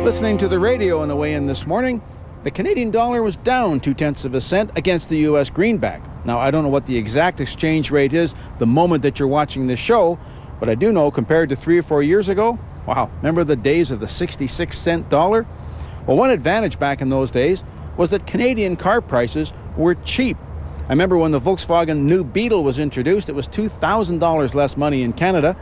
Listening to the radio on the way in this morning, the Canadian dollar was down 0.2 cents against the U.S. greenback. Now, I don't know what the exact exchange rate is the moment that you're watching this show, but I do know compared to 3 or 4 years ago, wow, remember the days of the 66-cent dollar? Well, one advantage back in those days was that Canadian car prices were cheap. I remember when the Volkswagen new Beetle was introduced, it was $2,000 less money in Canada.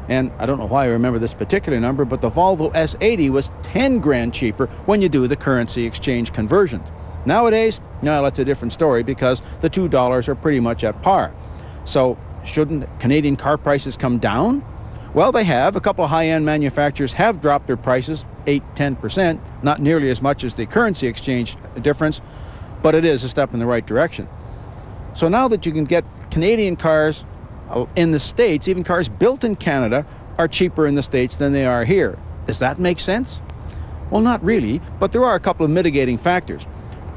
And I don't know why I remember this particular number, but the Volvo S80 was 10 grand cheaper when you do the currency exchange conversion. Nowadays, no, that's a different story because the $2 are pretty much at par. So shouldn't Canadian car prices come down? Well, they have. A couple of high-end manufacturers have dropped their prices 8–10%, not nearly as much as the currency exchange difference, but it is a step in the right direction. So now that you can get Canadian cars in the States, even cars built in Canada are cheaper in the States than they are here. Does that make sense? Well, not really, but there are a couple of mitigating factors.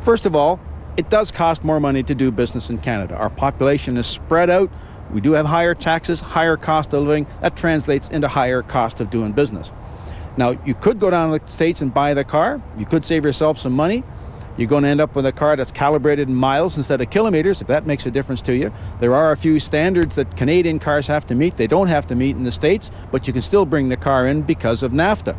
First of all, it does cost more money to do business in Canada. Our population is spread out. We do have higher taxes, higher cost of living. That translates into higher cost of doing business. Now, you could go down to the States and buy the car. You could save yourself some money. You're going to end up with a car that's calibrated in miles instead of kilometers, if that makes a difference to you. There are a few standards that Canadian cars have to meet. They don't have to meet in the States, but you can still bring the car in because of NAFTA.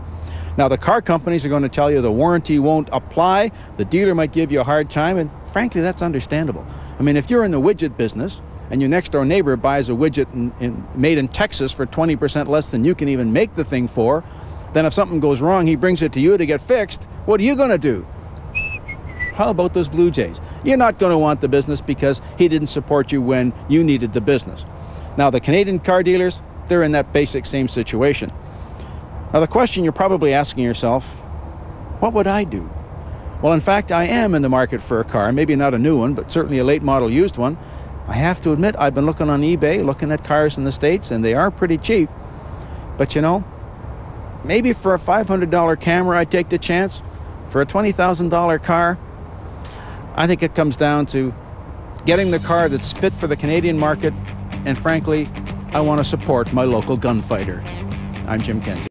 Now, the car companies are going to tell you the warranty won't apply. The dealer might give you a hard time, and frankly, that's understandable. I mean, if you're in the widget business and your next door neighbor buys a widget made in Texas for 20% less than you can even make the thing for, then if something goes wrong, he brings it to you to get fixed. What are you going to do? How about those Blue Jays? You're not going to want the business because he didn't support you when you needed the business. Now, the Canadian car dealers, they're in that basic same situation. Now, the question you're probably asking yourself, what would I do? Well, in fact, I am in the market for a car, maybe not a new one, but certainly a late model used one. I have to admit, I've been looking on eBay, looking at cars in the States, and they are pretty cheap. But you know, maybe for a $500 camera, I'd take the chance. For a $20,000 car, I think it comes down to getting the car that's fit for the Canadian market, and frankly, I want to support my local gunfighter. I'm Jim Kenzie.